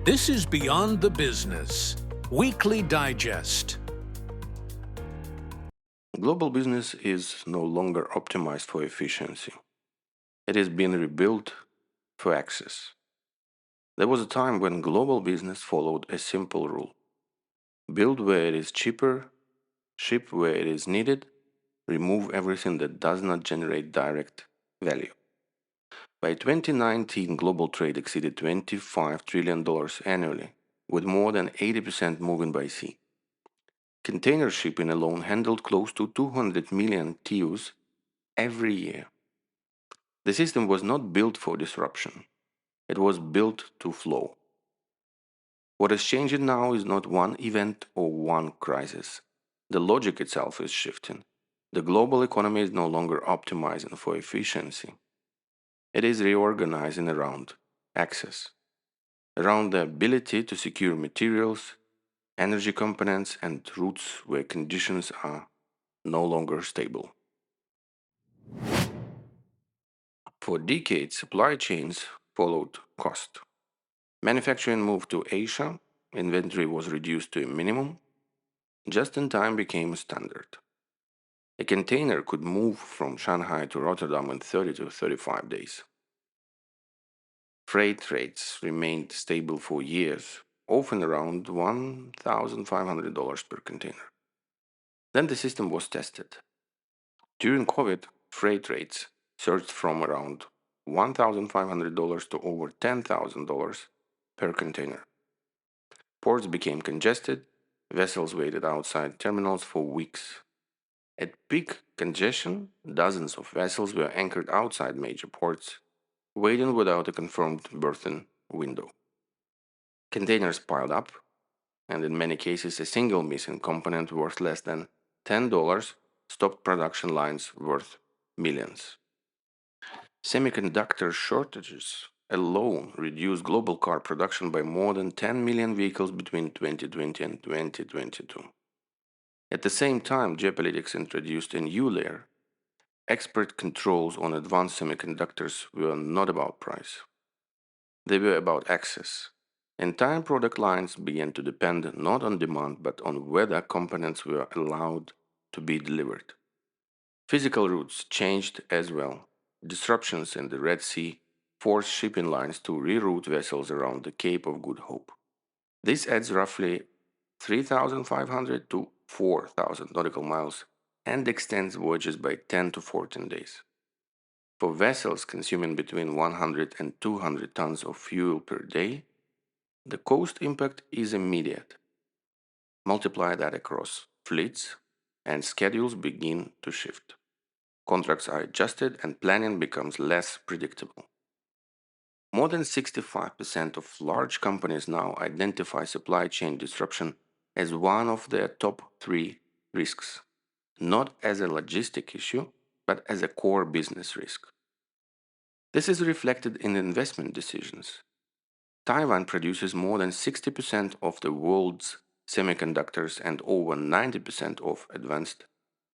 This is Beyond the Business, Weekly Digest. Global business is no longer optimized for efficiency. It is being rebuilt for access. There was a time when global business followed a simple rule: build where it is cheaper, ship where it is needed, remove everything that does not generate direct value. By 2019, global trade exceeded $25 trillion annually, with more than 80% moving by sea. Container shipping alone handled close to 200 million TEUs every year. The system was not built for disruption. It was built to flow. What is changing now is not one event or one crisis. The logic itself is shifting. The global economy is no longer optimizing for efficiency. It is reorganizing around access, around the ability to secure materials, energy components, and routes where conditions are no longer stable. For decades, supply chains followed cost. Manufacturing moved to Asia, inventory was reduced to a minimum, just in time became standard. A container could move from Shanghai to Rotterdam in 30 to 35 days. Freight rates remained stable for years, often around $1,500 per container. Then the system was tested. During COVID, freight rates surged from around $1,500 to over $10,000 per container. Ports became congested, vessels waited outside terminals for weeks. At peak congestion, dozens of vessels were anchored outside major ports, waiting without a confirmed berthing window. Containers piled up, and in many cases, a single missing component worth less than $10 stopped production lines worth millions. Semiconductor shortages alone reduced global car production by more than 10 million vehicles between 2020 and 2022. At the same time, geopolitics introduced a new layer. Expert controls on advanced semiconductors were not about price. They were about access. Entire product lines began to depend not on demand but on whether components were allowed to be delivered. Physical routes changed as well. Disruptions in the Red Sea forced shipping lines to reroute vessels around the Cape of Good Hope. This adds roughly 3,500 to 4,000 nautical miles and extends voyages by 10 to 14 days. For vessels consuming between 100 and 200 tons of fuel per day, the cost impact is immediate. Multiply that across fleets, and schedules begin to shift. Contracts are adjusted and planning becomes less predictable. More than 65% of large companies now identify supply chain disruption as one of their top 3 risks, not as a logistic issue, but as a core business risk. This is reflected in investment decisions. Taiwan produces more than 60% of the world's semiconductors and over 90% of advanced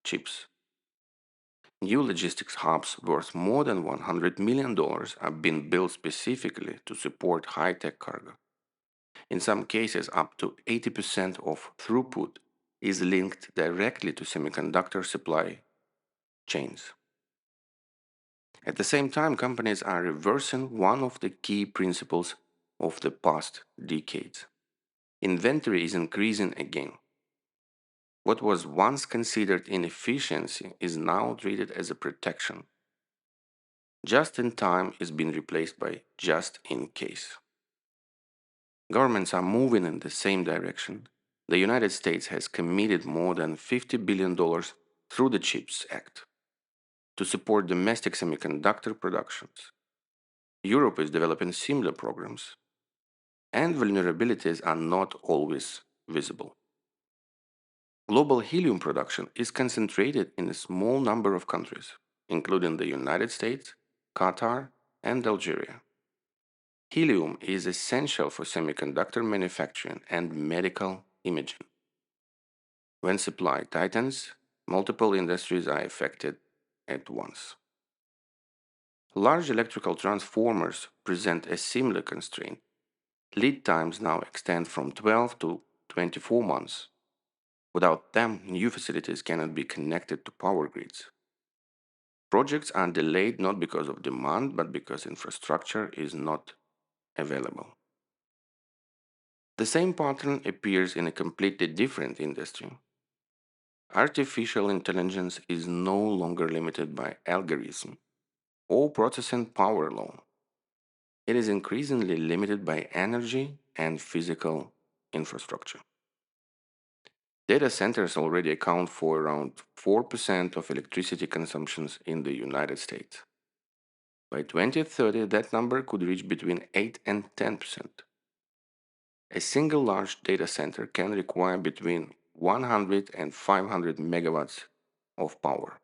chips. New logistics hubs worth more than $100 million are being built specifically to support high-tech cargo. In some cases, up to 80% of throughput is linked directly to semiconductor supply chains. At the same time, companies are reversing one of the key principles of the past decades. Inventory is increasing again. What was once considered inefficiency is now treated as a protection. Just in time is being replaced by just in case. Governments are moving in the same direction. The United States has committed more than $50 billion through the CHIPS Act to support domestic semiconductor productions. Europe is developing similar programs, and vulnerabilities are not always visible. Global helium production is concentrated in a small number of countries, including the United States, Qatar, and Algeria. Helium is essential for semiconductor manufacturing and medical imaging. When supply tightens, multiple industries are affected at once. Large electrical transformers present a similar constraint. Lead times now extend from 12 to 24 months. Without them, new facilities cannot be connected to power grids. Projects are delayed not because of demand, but because infrastructure is not available. The same pattern appears in a completely different industry. Artificial intelligence is no longer limited by algorithm or processing power alone. It is increasingly limited by energy and physical infrastructure. Data centers already account for around 4% of electricity consumptions in the United States. By 2030, that number could reach between 8 and 10%. A single large data center can require between 100 and 500 megawatts of power.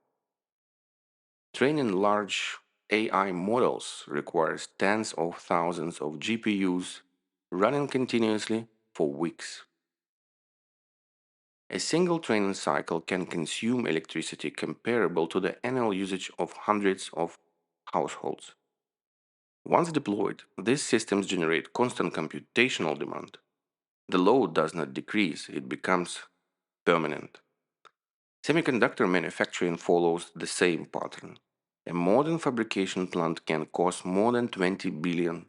Training large AI models requires tens of thousands of GPUs running continuously for weeks. A single training cycle can consume electricity comparable to the annual usage of hundreds of households. Once deployed, these systems generate constant computational demand. The load does not decrease, it becomes permanent. Semiconductor manufacturing follows the same pattern. A modern fabrication plant can cost more than $20 billion.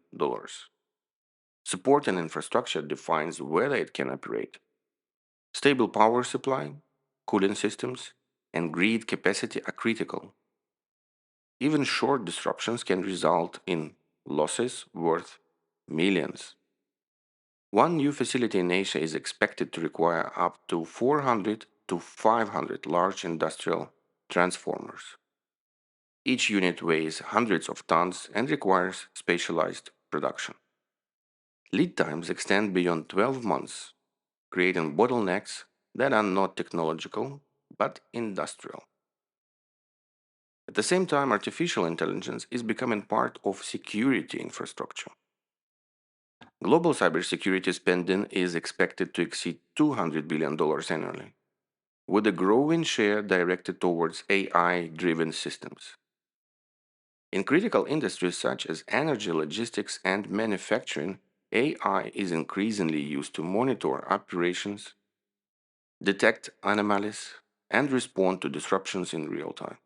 Support and infrastructure defines whether it can operate. Stable power supply, cooling systems, and grid capacity are critical. Even short disruptions can result in losses worth millions. One new facility in Asia is expected to require up to 400 to 500 large industrial transformers. Each unit weighs hundreds of tons and requires specialized production. Lead times extend beyond 12 months, creating bottlenecks that are not technological but industrial. At the same time, artificial intelligence is becoming part of security infrastructure. Global cybersecurity spending is expected to exceed $200 billion annually, with a growing share directed towards AI driven systems. In critical industries such as energy, logistics, and manufacturing, AI is increasingly used to monitor operations, detect anomalies, and respond to disruptions in real time.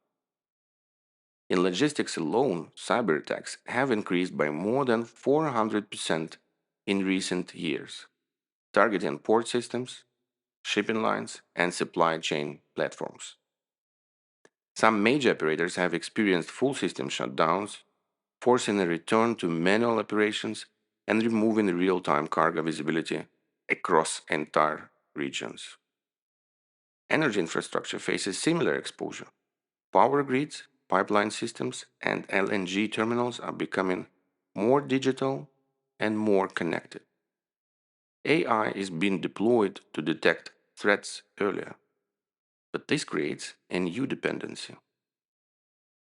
In logistics alone, cyberattacks have increased by more than 400% in recent years, targeting port systems, shipping lines, and supply chain platforms. Some major operators have experienced full system shutdowns, forcing a return to manual operations and removing real time cargo visibility across entire regions. Energy infrastructure faces similar exposure. Power grids, pipeline systems, and LNG terminals are becoming more digital and more connected. AI is being deployed to detect threats earlier, but this creates a new dependency.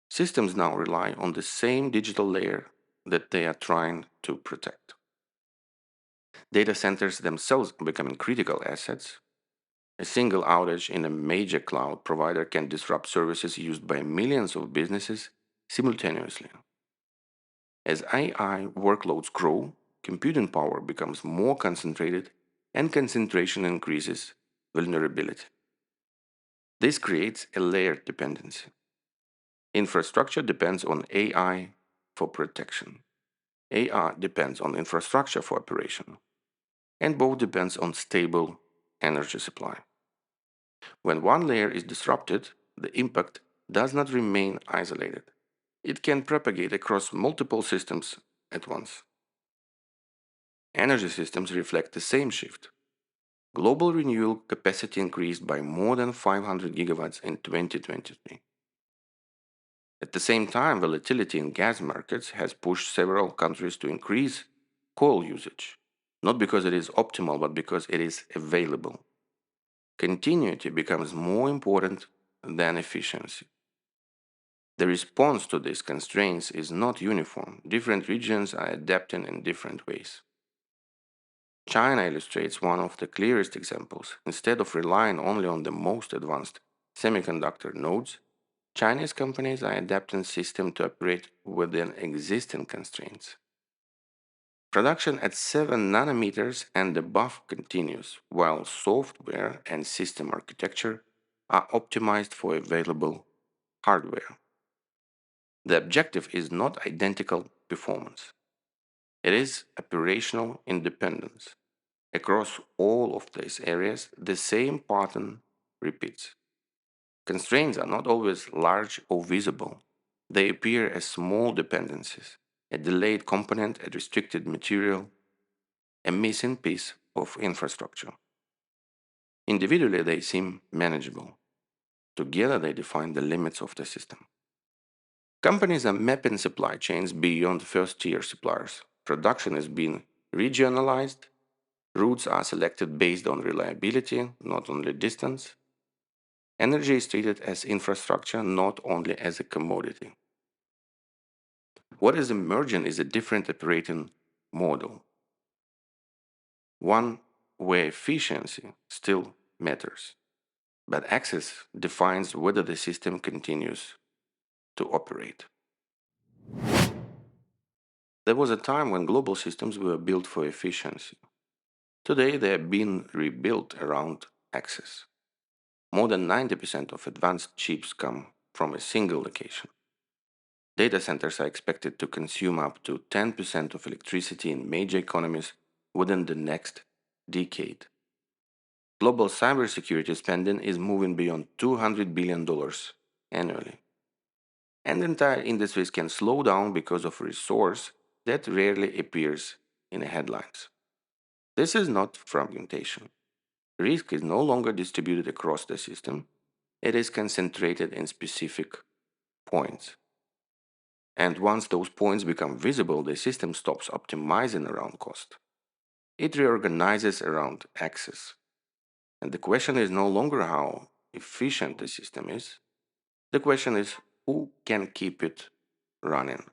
Systems now rely on the same digital layer that they are trying to protect. Data centers themselves are becoming critical assets. A single outage in a major cloud provider can disrupt services used by millions of businesses simultaneously. As AI workloads grow, computing power becomes more concentrated and concentration increases vulnerability. This creates a layered dependency. Infrastructure depends on AI for protection. AI depends on infrastructure for operation, and both depends on stable energy supply. When one layer is disrupted, the impact does not remain isolated. It can propagate across multiple systems at once. Energy systems reflect the same shift. Global renewable capacity increased by more than 500 gigawatts in 2023. At the same time, volatility in gas markets has pushed several countries to increase coal usage, not because it is optimal, but because it is available. Continuity becomes more important than efficiency. The response to these constraints is not uniform. Different regions are adapting in different ways. China illustrates one of the clearest examples. Instead of relying only on the most advanced semiconductor nodes, Chinese companies are adapting systems to operate within existing constraints. Production at 7 nanometers and above continues, while software and system architecture are optimized for available hardware. The objective is not identical performance, it is operational independence. Across all of these areas, the same pattern repeats. Constraints are not always large or visible. They appear as small dependencies, a delayed component, a restricted material, a missing piece of infrastructure. Individually, they seem manageable. Together, they define the limits of the system. Companies are mapping supply chains beyond first tier suppliers. Production is being regionalized. Routes are selected based on reliability, not only distance. Energy is treated as infrastructure, not only as a commodity. What is emerging is a different operating model, one where efficiency still matters, but access defines whether the system continues to operate. There was a time when global systems were built for efficiency. Today, they are being rebuilt around access. More than 90% of advanced chips come from a single location. Data centers are expected to consume up to 10% of electricity in major economies within the next decade. Global cybersecurity spending is moving beyond $200 billion annually. And entire industries can slow down because of a resource that rarely appears in the headlines. This is not fragmentation. Risk is no longer distributed across the system, it is concentrated in specific points. And once those points become visible, the system stops optimizing around cost. It reorganizes around access. And the question is no longer how efficient the system is. The question is who can keep it running.